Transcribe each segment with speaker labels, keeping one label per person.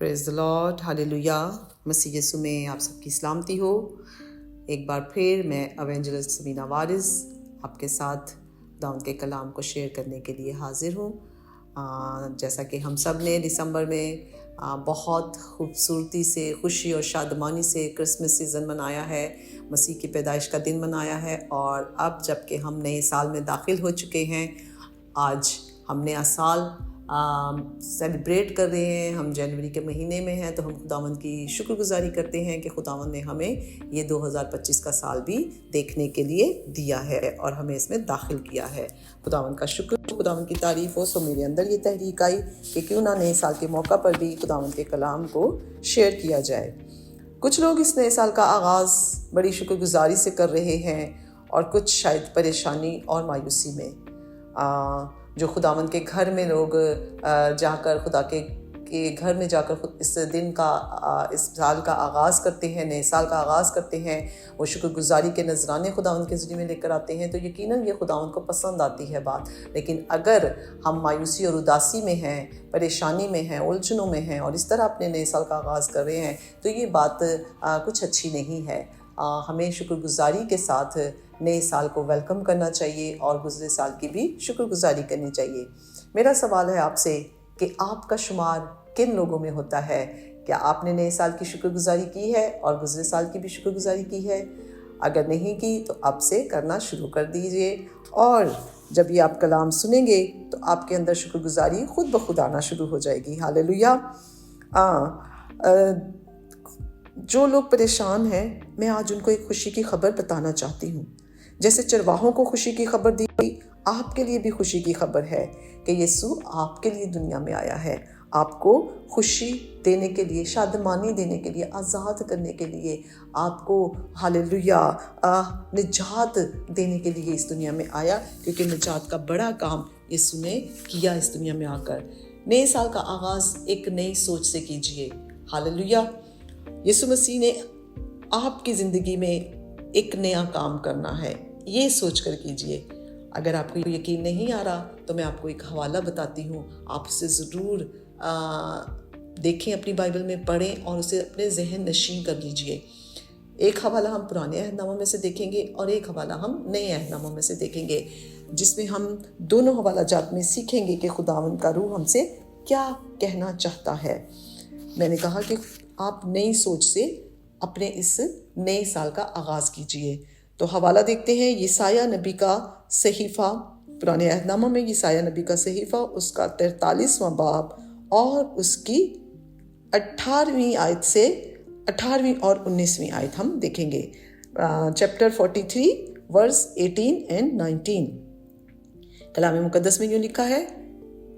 Speaker 1: Praise the Lord, hallelujah. मसीह यीशु में आप सबकी सलामती हो। एक बार फिर मैं एवेंजलिस्ट समीना वारिस आपके साथ खुदावंद के कलाम को शेयर करने के लिए हाजिर हूँ। जैसा कि हम सब ने दिसंबर में बहुत खूबसूरती से, खुशी और शादमानी से क्रिसमस सीज़न मनाया है, मसीह की पैदाइश का दिन मनाया है। और अब जबकि हम नए साल में दाखिल हो चुके हैं, आज हम नया साल सेलिब्रेट कर रहे हैं। हम जनवरी के महीने में हैं, तो हम खुदावंद की शुक्रगुजारी करते हैं कि खुदावंद ने हमें ये 2025 का साल भी देखने के लिए दिया है और हमें इसमें दाखिल किया है। खुदावंद का शुक्र, खुदावंद की तारीफ़ हो। सो मेरे अंदर ये तहरीक आई कि क्यों ना नए साल के मौका पर भी खुदावंद के कलाम को शेयर किया जाए। कुछ लोग इस नए साल का आगाज़ बड़ी शुक्रगुजारी से कर रहे हैं और कुछ शायद परेशानी और मायूसी में। जो खुदावंद के घर में लोग जाकर खुदा के घर में जाकर इस दिन का, इस साल का आगाज़ करते हैं, नए साल का आगाज़ करते हैं, वो शुक्रगुजारी के नजराने खुदावंद के ज़रिए में लेकर आते हैं, तो यकीनन ये खुदावंद को पसंद आती है बात। लेकिन अगर हम मायूसी और उदासी में हैं, परेशानी में हैं, उलझनों में हैं और इस तरह अपने नए साल का आगाज़ कर रहे हैं, तो ये बात कुछ अच्छी नहीं है। हमें शुक्रगुजारी के साथ नए साल को वेलकम करना चाहिए और गुज़रे साल की भी शुक्रगुजारी करनी चाहिए। मेरा सवाल है आपसे कि आपका शुमार किन लोगों में होता है? क्या आपने नए साल की शुक्रगुजारी की है और गुज़रे साल की भी शुक्रगुजारी की है? अगर नहीं की तो अब से करना शुरू कर दीजिए, और जब ये आप कलाम सुनेंगे तो आपके अंदर शुक्रगुजारी खुद ब खुद आना शुरू हो जाएगी। हालेलुया। जो लोग परेशान हैं, मैं आज उनको एक खुशी की खबर बताना चाहती हूँ। जैसे चरवाहों को खुशी की खबर दी गई, आपके लिए भी खुशी की खबर है कि यीशु आपके लिए दुनिया में आया है, आपको खुशी देने के लिए, शादमानी देने के लिए, आज़ाद करने के लिए, आपको हालेलुया निजात देने के लिए इस दुनिया में आया, क्योंकि निजात का बड़ा काम यीशु ने किया इस दुनिया में आकर। नए साल का आगाज़ एक नई सोच से कीजिए। हालेलुया। यीशु मसीह ने आपकी ज़िंदगी में एक नया काम करना है, ये सोच कर कीजिए। अगर आपको यकीन नहीं आ रहा तो मैं आपको एक हवाला बताती हूँ, आप उसे ज़रूर देखें, अपनी बाइबल में पढ़ें और उसे अपने जहन नशीन कर लीजिए। एक हवाला हम पुराने अहदनामों में से देखेंगे और एक हवाला हम नए अहदनामों में से देखेंगे, जिसमें हम दोनों हवाला जात में सीखेंगे कि खुदावंद का रूह हमसे क्या कहना चाहता है। मैंने कहा कि आप नई सोच से अपने इस नए साल का आगाज़ कीजिए। तो हवाला देखते हैं, यसाया नबी का सहीफ़ा, पुराने अहदनामा में यसाया नबी का सहीफ़ा, उसका 43वां बाब और उसकी 18वीं आयत से 18वीं और 19वीं आयत हम देखेंगे। Chapter 43 verse 18 and 19। कलाम मुकद्दस में यूँ लिखा है,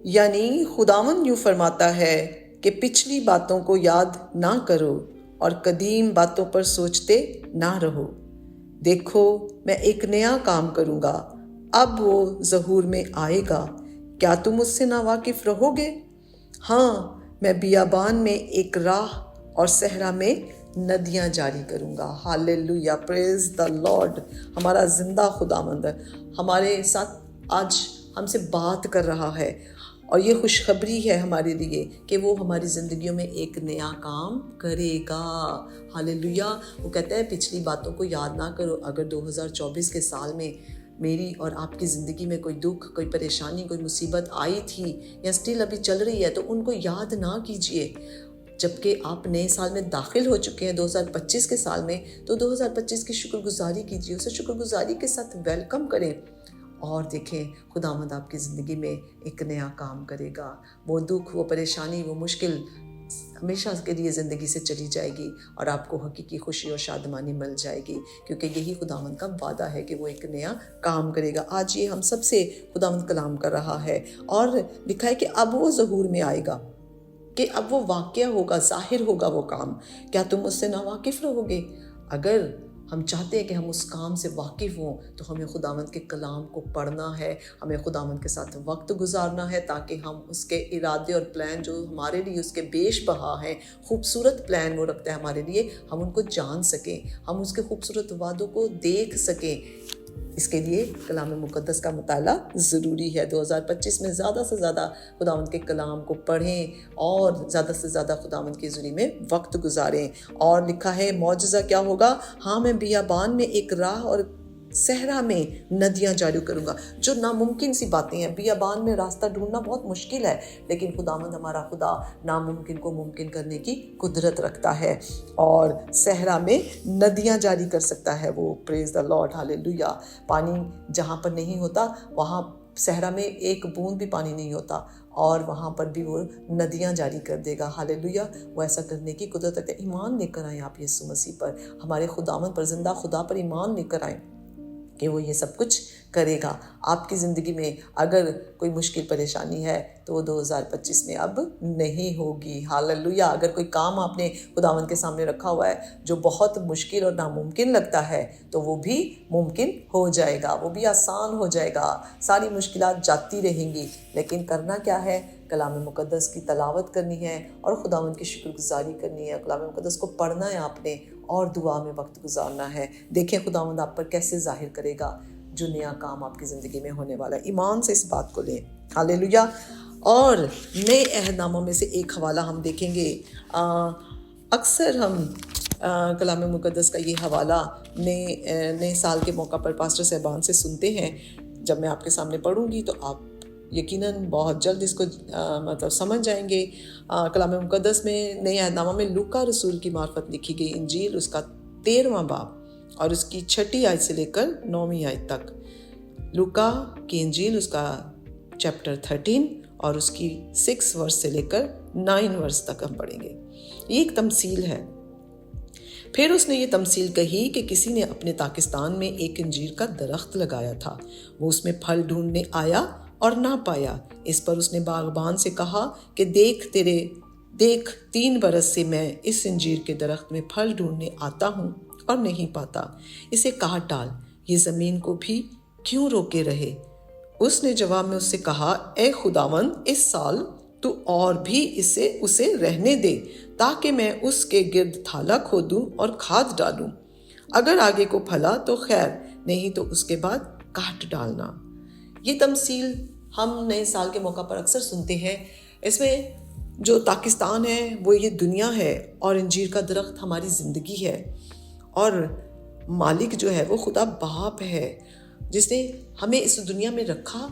Speaker 1: यानी खुदावंद यूँ फरमाता है कि पिछली बातों को याद ना करो और कदीम बातों पर सोचते ना रहो। देखो मैं एक नया काम करूँगा, अब वो ज़हूर में आएगा, क्या तुम उससे ना वाकिफ़ रहोगे? हाँ, मैं बियाबान में एक राह और सहरा में नदियाँ जारी करूँगा। Hallelujah, praise the Lord. हमारा ज़िंदा खुदावंद हमारे साथ आज हमसे बात कर रहा है और ये खुशखबरी है हमारे लिए कि वो हमारी ज़िंदगियों में एक नया काम करेगा। हालेलुया। वो कहता है पिछली बातों को याद ना करो। अगर 2024 के साल में मेरी और आपकी ज़िंदगी में कोई दुख, कोई परेशानी, कोई मुसीबत आई थी या स्टिल अभी चल रही है, तो उनको याद ना कीजिए। जबकि आप नए साल में दाखिल हो चुके हैं 2025 के साल में, तो 2025 की शुक्रगुजारी कीजिए, उसे शुक्रगुजारी के साथ वेलकम करें और देखें खुदावंद आपकी ज़िंदगी में एक नया काम करेगा। वो दुख, वो परेशानी, वो मुश्किल हमेशा के लिए ज़िंदगी से चली जाएगी और आपको हकीकी खुशी और शादमानी मिल जाएगी, क्योंकि यही खुदावंद का वादा है कि वो एक नया काम करेगा। आज ये हम सबसे खुदावंद कलाम कर रहा है और लिखा है कि अब वो ज़हूर में आएगा, कि अब वो वाक़या होगा, ज़ाहिर होगा वो काम। क्या तुम उससे ना वाकिफ़ रहोगे? अगर हम चाहते हैं कि हम उस काम से वाकिफ़ हों, तो हमें खुदावंद के कलाम को पढ़ना है, हमें खुदावंद के साथ वक्त गुजारना है, ताकि हम उसके इरादे और प्लान जो हमारे लिए उसके बेश बहा हैं, खूबसूरत प्लान वो रखता है हमारे लिए, हम उनको जान सकें, हम उसके खूबसूरत वादों को देख सकें। اس کے لیے کلام مقدس کا مطالعہ ضروری ہے۔ 2025 میں زیادہ سے زیادہ خداوند کے کلام کو پڑھیں اور زیادہ سے زیادہ خداوند کے حضوری میں وقت گزاریں۔ اور لکھا ہے معجزہ کیا ہوگا؟ ہاں میں بیابان میں ایک راہ اور صحرا میں ندیاں جاری کروں گا۔ جو ناممکن سی باتیں ہیں، بیابان میں راستہ ڈھونڈنا بہت مشکل ہے، لیکن خداوند ہمارا خدا ناممکن کو ممکن کرنے کی قدرت رکھتا ہے اور صحرا میں ندیاں جاری کر سکتا ہے وہ۔ پریز دا لارڈ، ہاللیلویا۔ پانی جہاں پر نہیں ہوتا، وہاں صحرا میں ایک بوند بھی پانی نہیں ہوتا اور وہاں پر بھی وہ ندیاں جاری کر دے گا۔ ہاللیلویا۔ وہ ایسا کرنے کی قدرت رکھتا ہے۔ ایمان لے کر آئیں آپ یسوع مسیح پر، ہمارے خداوند پر، زندہ خدا پر ایمان لے کر آئیں کہ وہ یہ سب کچھ کرے گا۔ آپ کی زندگی میں اگر کوئی مشکل پریشانی ہے تو وہ 2025 میں اب نہیں ہوگی۔ ہاللیلویا۔ اگر کوئی کام آپ نے خداوند کے سامنے رکھا ہوا ہے جو بہت مشکل اور ناممکن لگتا ہے تو وہ بھی ممکن ہو جائے گا، وہ بھی آسان ہو جائے گا۔ ساری مشکلات جاتی رہیں گی، لیکن کرنا کیا ہے؟ کلام مقدس کی تلاوت کرنی ہے اور خداوند کی شکر گزاری کرنی ہے۔ کلام مقدس کو پڑھنا ہے آپ نے اور دعا میں وقت گزارنا ہے۔ دیکھیں خداوند آپ پر کیسے ظاہر کرے گا جو نیا کام آپ کی زندگی میں ہونے والا ہے۔ ایمان سے اس بات کو لیں۔ ہاللیلویا۔ اور نئے عہد ناموں میں سے ایک حوالہ ہم دیکھیں گے۔ اکثر ہم کلام مقدس کا یہ حوالہ نئے سال کے موقع پر پاسٹر صاحبان سے سنتے ہیں۔ جب میں آپ کے سامنے پڑھوں گی تو آپ یقیناً بہت جلد اس کو سمجھ جائیں گے۔ کلام مقدس میں نئے عہد نامہ میں لوکا رسول کی معرفت لکھی گئی انجیل، اس کا 13واں باب اور اس کی 6 آیت سے لے کر 9 آیت تک۔ لوکا کی انجیل، اس کا چیپٹر 13 اور اس کی 6 ورس سے لے کر 9 ورس تک ہم پڑھیں گے۔ یہ ایک تمثیل ہے۔ پھر اس نے یہ تمثیل کہی کہ کسی نے اپنے تاکستان میں ایک انجیر کا درخت لگایا تھا۔ وہ اس میں پھل ڈھونڈنے آیا اور نہ پایا۔ اس پر اس نے باغبان سے کہا کہ دیکھ 3 برس سے میں اس انجیر کے درخت میں پھل ڈھونڈنے آتا ہوں اور نہیں پاتا، اسے کاٹ ڈال، یہ زمین کو بھی کیوں روکے رہے؟ اس نے جواب میں اس سے کہا، اے خداوند، اس سال تو اور بھی اسے رہنے دے تاکہ میں اس کے گرد تھالا کھودوں اور کھاد ڈالوں۔ اگر آگے کو پھلا تو خیر، نہیں تو اس کے بعد کاٹ ڈالنا۔ یہ تمثیل ہم نئے سال کے موقع پر اکثر سنتے ہیں۔ اس میں جو پاکستان ہے وہ یہ دنیا ہے اور انجیر کا درخت ہماری زندگی ہے، اور مالک جو ہے وہ خدا باپ ہے جس نے ہمیں اس دنیا میں رکھا،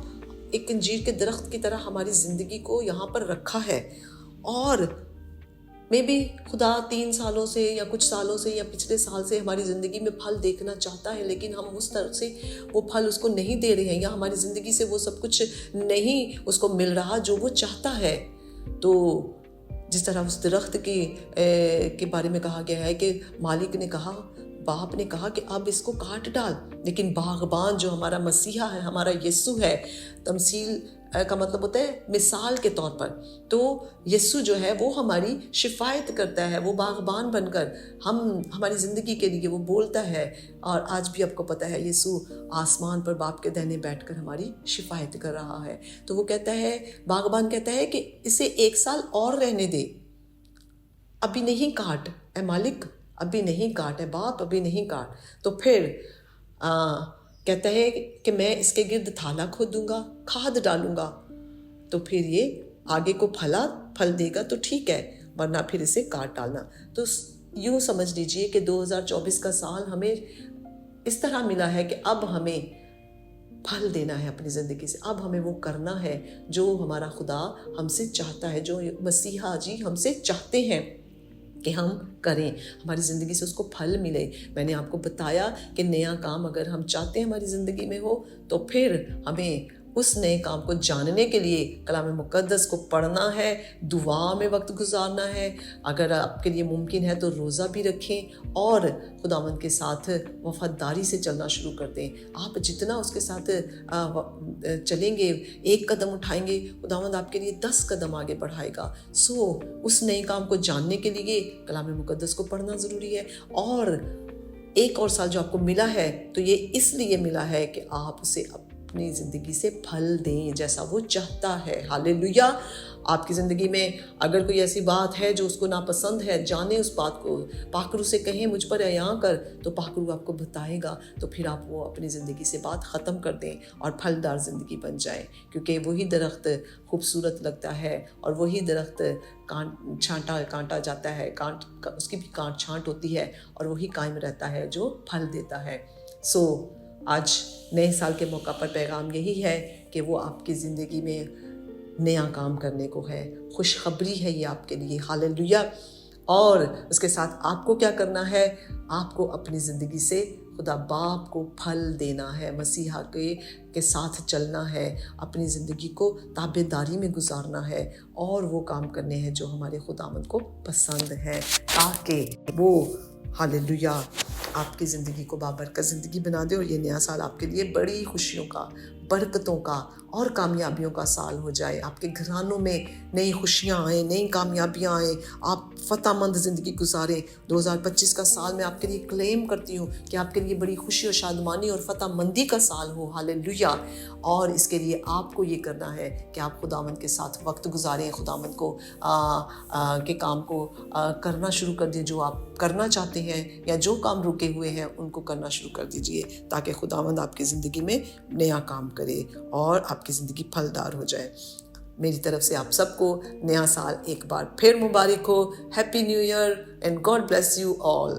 Speaker 1: ایک انجیر کے درخت کی طرح ہماری زندگی کو یہاں پر رکھا ہے۔ اور میں بھی خدا 3 سالوں سے یا کچھ سالوں سے یا پچھلے سال سے ہماری زندگی میں پھل دیکھنا چاہتا ہے، لیکن ہم اس طرح سے وہ پھل اس کو نہیں دے رہے ہیں، یا ہماری زندگی سے وہ سب کچھ نہیں اس کو مل رہا جو وہ چاہتا ہے۔ تو جس طرح اس درخت کے بارے میں کہا گیا ہے کہ مالک نے کہا، باپ نے کہا کہ اب اس کو کاٹ ڈال، لیکن باغبان جو ہمارا مسیحا ہے، ہمارا یسوع ہے، تمثیل کا مطلب ہوتا ہے مثال کے طور پر، تو یسوع جو ہے وہ ہماری شفایت کرتا ہے، وہ باغبان بن کر ہماری زندگی کے لیے وہ بولتا ہے۔ اور آج بھی آپ کو پتہ ہے یسوع آسمان پر باپ کے دہنے بیٹھ کر ہماری شفایت کر رہا ہے۔ تو وہ کہتا ہے، باغبان کہتا ہے کہ اسے 1 سال اور رہنے دے، ابھی نہیں کاٹ، اے مالک ابھی نہیں کاٹ، اے باپ ابھی نہیں کاٹ۔ تو پھر کہتا ہے کہ میں اس کے گرد تھالا کھودوں گا، کھاد ڈالوں گا، تو پھر یہ آگے کو پھل دے گا تو ٹھیک ہے، ورنہ پھر اسے کاٹ ڈالنا۔ تو یوں سمجھ لیجئے کہ 2024 کا سال ہمیں اس طرح ملا ہے کہ اب ہمیں پھل دینا ہے اپنی زندگی سے، اب ہمیں وہ کرنا ہے جو ہمارا خدا ہم سے چاہتا ہے، جو مسیحا جی ہم سے چاہتے ہیں کہ ہم کریں، ہماری زندگی سے اس کو پھل ملے۔ میں نے آپ کو بتایا کہ نیا کام اگر ہم چاہتے ہیں ہماری زندگی میں ہو تو پھر ہمیں اس نئے کام کو جاننے کے لیے کلام مقدس کو پڑھنا ہے، دعا میں وقت گزارنا ہے، اگر آپ کے لیے ممکن ہے تو روزہ بھی رکھیں اور خداوند کے ساتھ وفاداری سے چلنا شروع کر دیں۔ آپ جتنا اس کے ساتھ چلیں گے، 1 قدم اٹھائیں گے، خداوند آپ کے لیے 10 قدم آگے بڑھائے گا۔ اس نئے کام کو جاننے کے لیے کلام مقدس کو پڑھنا ضروری ہے۔ اور ایک اور سال جو آپ کو ملا ہے تو یہ اس لیے ملا ہے کہ آپ اسے اپنی زندگی سے پھل دیں جیسا وہ چاہتا ہے۔ ہاللیلویا۔ आपकी ज़िंदगी में अगर कोई ऐसी बात है जो उसको नापसंद है, जाने उस बात को, पाकरू से कहें मुझ पर अयां कर, तो पाकरू आपको बताएगा। तो फिर आप वो अपनी ज़िंदगी से बात ख़त्म कर दें और फलदार ज़िंदगी बन जाए, क्योंकि वही दरख्त खूबसूरत लगता है और वही दरख्त कांटा जाता है, उसकी भी कांट छांट होती है, और वही कायम रहता है जो फल देता है। आज नए साल के मौका पर पैगाम यही है कि वो आपकी ज़िंदगी में नया काम करने को है, खुशखबरी है ये आपके लिए। हालेलुया। और उसके साथ आपको क्या करना है? आपको अपनी ज़िंदगी से खुदा बाप को फल देना है, मसीहा के साथ चलना है, अपनी ज़िंदगी को ताबेदारी में गुजारना है और वो काम करने हैं जो हमारे खुदावंद को पसंद है, ताकि वो हालेलुया आपकी ज़िंदगी को बाबरकत ज़िंदगी बना दे और ये नया साल आपके लिए बड़ी खुशियों का, बरकतों का और कामयाबियों का साल हो जाए। आपके घरानों में नई खुशियाँ आएँ, नई कामयाबियाँ आएँ, आप फ़तहमंद ज़िंदगी गुजारें। 2025 का साल मैं आपके लिए क्लेम करती हूँ कि आपके लिए बड़ी खुशी और शादमानी और फ़तहमंदी का साल हो। हालेलुया। और इसके लिए आपको ये करना है कि आप खुदावंद के साथ वक्त गुजारें, खुदावंद को के काम को करना शुरू कर दें। जो आप करना चाहते हैं या जो काम रुके हुए हैं उनको करना शुरू कर दीजिए, ताकि खुदावंद आपकी ज़िंदगी में नया काम करे और आपकी ज़िंदगी फलदार हो जाए। मेरी तरफ से आप सबको नया साल एक बार फिर मुबारक हो। Happy new year and God bless you all.